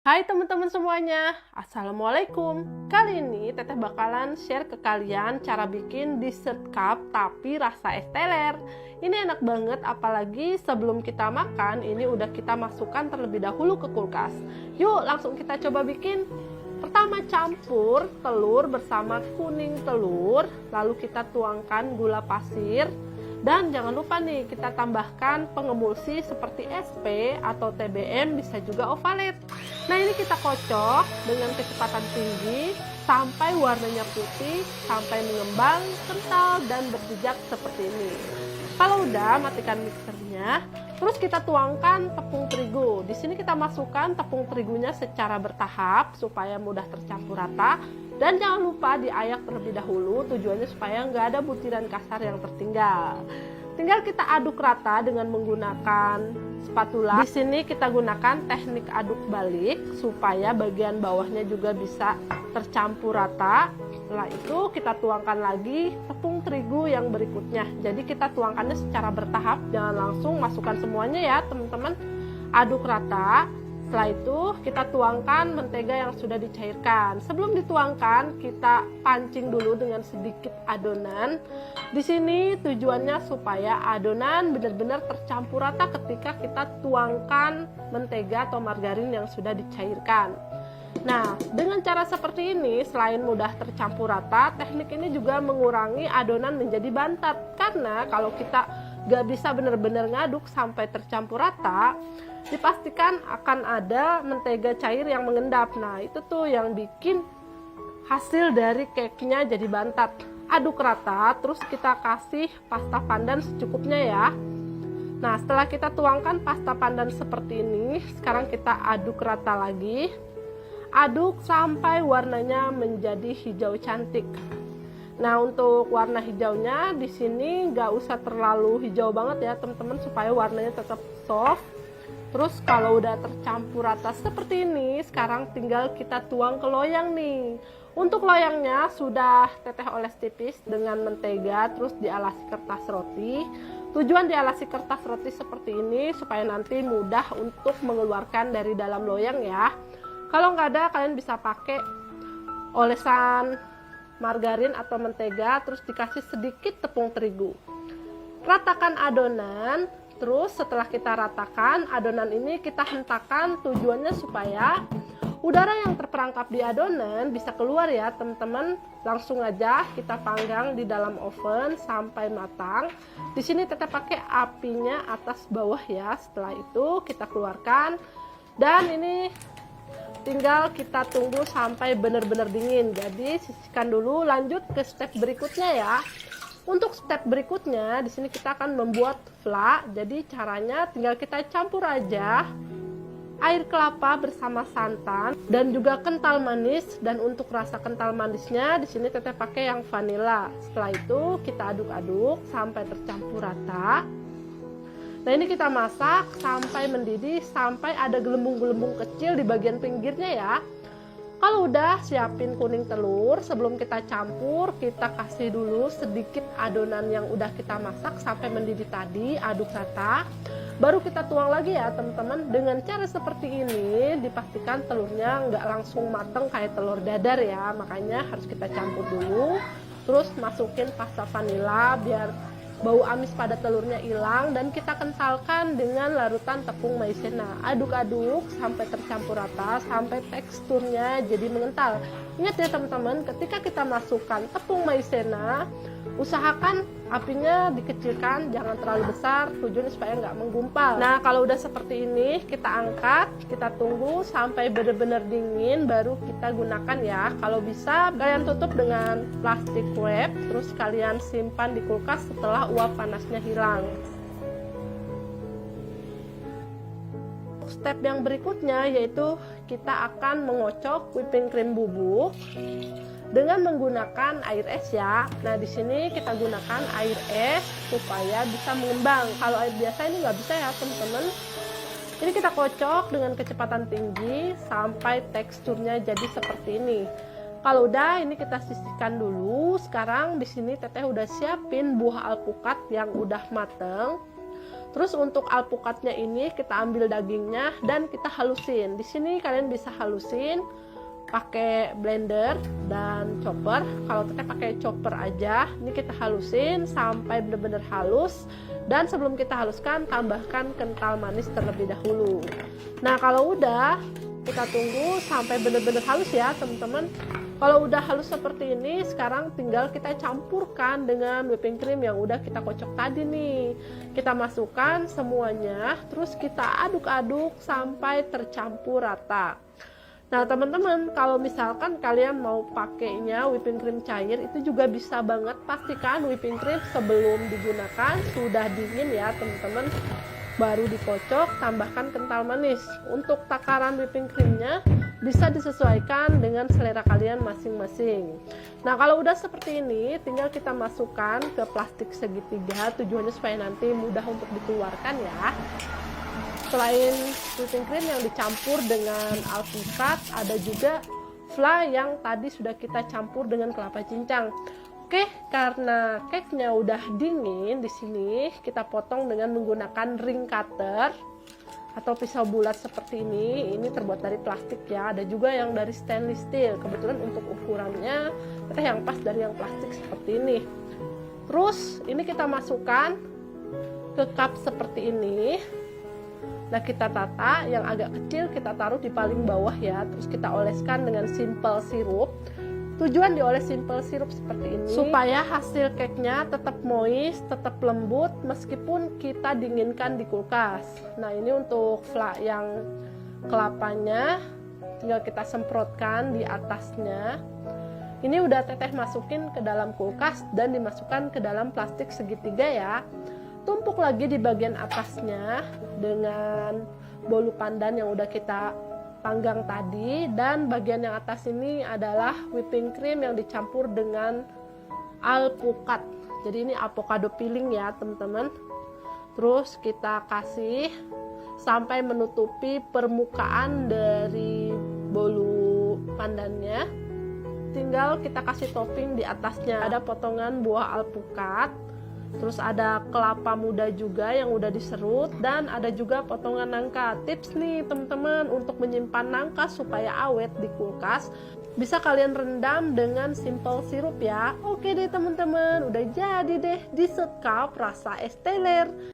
Hai teman-teman semuanya, Assalamualaikum. Kali ini Teteh bakalan share ke kalian cara bikin dessert cup tapi rasa es teler. Ini enak banget, apalagi sebelum kita makan ini udah kita masukkan terlebih dahulu ke kulkas. Yuk langsung kita coba bikin. Pertama campur telur bersama kuning telur, lalu kita tuangkan gula pasir. Dan jangan lupa nih kita tambahkan pengemulsi seperti SP atau TBM, bisa juga ovalet. Nah ini kita kocok dengan kecepatan tinggi sampai warnanya putih, sampai mengembang, kental dan berjejak seperti ini. Kalau udah matikan mixernya, terus kita tuangkan tepung terigu. Di sini kita masukkan tepung terigunya secara bertahap supaya mudah tercampur rata. Dan jangan lupa diayak terlebih dahulu, tujuannya supaya nggak ada butiran kasar yang tertinggal. Tinggal kita aduk rata dengan menggunakan spatula. Di sini kita gunakan teknik aduk balik supaya bagian bawahnya juga bisa tercampur rata. Setelah itu kita tuangkan lagi tepung terigu yang berikutnya. Jadi kita tuangkannya secara bertahap, jangan langsung masukkan semuanya ya teman-teman. Aduk rata. Setelah itu kita tuangkan mentega yang sudah dicairkan. Sebelum dituangkan kita pancing dulu dengan sedikit adonan. Di sini tujuannya supaya adonan benar-benar tercampur rata ketika kita tuangkan mentega atau margarin yang sudah dicairkan. Nah, dengan cara seperti ini selain mudah tercampur rata, teknik ini juga mengurangi adonan menjadi bantat. Karena kalau kita gak bisa benar-benar ngaduk sampai tercampur rata, dipastikan akan ada mentega cair yang mengendap. Nah itu tuh yang bikin hasil dari cake-nya jadi bantat. Aduk rata, terus kita kasih pasta pandan secukupnya ya. Nah setelah kita tuangkan pasta pandan seperti ini, sekarang kita aduk rata lagi. Aduk sampai warnanya menjadi hijau cantik. Nah untuk warna hijaunya di sini nggak usah terlalu hijau banget ya teman-teman, supaya warnanya tetap soft. Terus kalau udah tercampur rata seperti ini, sekarang tinggal kita tuang ke loyang nih. Untuk loyangnya sudah Teteh oles tipis dengan mentega, terus dialasi kertas roti. Tujuan dialasi kertas roti seperti ini supaya nanti mudah untuk mengeluarkan dari dalam loyang ya. Kalau nggak ada, kalian bisa pakai olesan margarin atau mentega, terus dikasih sedikit tepung terigu. Ratakan adonan. Terus setelah kita ratakan adonan ini kita hentakkan, tujuannya supaya udara yang terperangkap di adonan bisa keluar ya teman-teman. Langsung aja kita panggang di dalam oven sampai matang. Di sini Teteh pakai apinya atas bawah ya. Setelah itu kita keluarkan dan ini tinggal kita tunggu sampai benar-benar dingin. Jadi sisihkan dulu, lanjut ke step berikutnya ya. Untuk step berikutnya, di sini kita akan membuat fla. Jadi caranya tinggal kita campur aja air kelapa bersama santan dan juga kental manis. Dan untuk rasa kental manisnya, di sini Teteh pakai yang vanila. Setelah itu kita aduk-aduk sampai tercampur rata. Nah ini kita masak sampai mendidih, sampai ada gelembung-gelembung kecil di bagian pinggirnya ya. Kalau udah siapin kuning telur, sebelum kita campur kita kasih dulu sedikit adonan yang udah kita masak sampai mendidih tadi, aduk rata. Baru kita tuang lagi ya teman-teman. Dengan cara seperti ini dipastikan telurnya nggak langsung mateng kayak telur dadar ya, makanya harus kita campur dulu. Terus masukin pasta vanila biar bau amis pada telurnya hilang, dan kita kentalkan dengan larutan tepung maizena. Aduk-aduk sampai tercampur rata, sampai teksturnya jadi mengental. Ingat ya teman-teman, ketika kita masukkan tepung maizena, usahakan apinya dikecilkan, jangan terlalu besar, tujuannya supaya nggak menggumpal. Nah kalau udah seperti ini kita angkat, kita tunggu sampai benar-benar dingin, baru kita gunakan ya. Kalau bisa kalian tutup dengan plastik wrap, terus kalian simpan di kulkas setelah uap panasnya hilang. Step yang berikutnya yaitu kita akan mengocok whipping cream bubuk dengan menggunakan air es ya. Nah di sini kita gunakan air es supaya bisa mengembang. Kalau air biasa ini nggak bisa ya teman-teman. Ini kita kocok dengan kecepatan tinggi sampai teksturnya jadi seperti ini. Kalau udah ini kita sisihkan dulu. Sekarang di sini Teteh udah siapin buah alpukat yang udah mateng. Terus untuk alpukatnya ini kita ambil dagingnya dan kita halusin. Di sini kalian bisa halusin pakai blender dan chopper. Kalau teteh pakai chopper aja. Ini kita halusin sampai benar-benar halus. Dan sebelum kita haluskan, tambahkan kental manis terlebih dahulu. Nah, kalau udah, kita tunggu sampai benar-benar halus ya, teman-teman. Kalau udah halus seperti ini, sekarang tinggal kita campurkan dengan whipping cream yang udah kita kocok tadi nih. Kita masukkan semuanya, terus kita aduk-aduk sampai tercampur rata. Nah, teman-teman, kalau misalkan kalian mau pakainya whipping cream cair, itu juga bisa banget. Pastikan whipping cream sebelum digunakan sudah dingin ya, teman-teman. Baru dikocok, tambahkan kental manis. Untuk takaran whipping creamnya bisa disesuaikan dengan selera kalian masing-masing. Nah, kalau udah seperti ini, tinggal kita masukkan ke plastik segitiga. Tujuannya supaya nanti mudah untuk dikeluarkan ya. Selain whipping cream yang dicampur dengan alpukat, ada juga flan yang tadi sudah kita campur dengan kelapa cincang. Oke, karena cake-nya udah dingin, di sini kita potong dengan menggunakan ring cutter atau pisau bulat seperti ini. Ini terbuat dari plastik ya. Ada juga yang dari stainless steel. Kebetulan untuk ukurannya kita yang pas dari yang plastik seperti ini. Terus ini kita masukkan ke cup seperti ini. Nah, kita tata, yang agak kecil kita taruh di paling bawah ya. Terus kita oleskan dengan simple syrup. Tujuan dioles simple syrup seperti ini supaya hasil cake-nya tetap moist, tetap lembut meskipun kita dinginkan di kulkas. Nah, ini untuk flan yang kelapanya tinggal kita semprotkan di atasnya. Ini udah teteh masukin ke dalam kulkas dan dimasukkan ke dalam plastik segitiga ya. Tumpuk lagi di bagian atasnya dengan bolu pandan yang udah kita panggang tadi, dan bagian yang atas ini adalah whipping cream yang dicampur dengan alpukat. Jadi ini avocado peeling ya, teman-teman. Terus kita kasih sampai menutupi permukaan dari bolu pandannya. Tinggal kita kasih topping di atasnya. Ada potongan buah alpukat. Terus ada kelapa muda juga yang udah diserut, dan ada juga potongan nangka. Tips nih teman-teman untuk menyimpan nangka supaya awet di kulkas, bisa kalian rendam dengan simple syrup ya. Oke deh teman-teman, udah jadi deh dessert cup rasa es teler.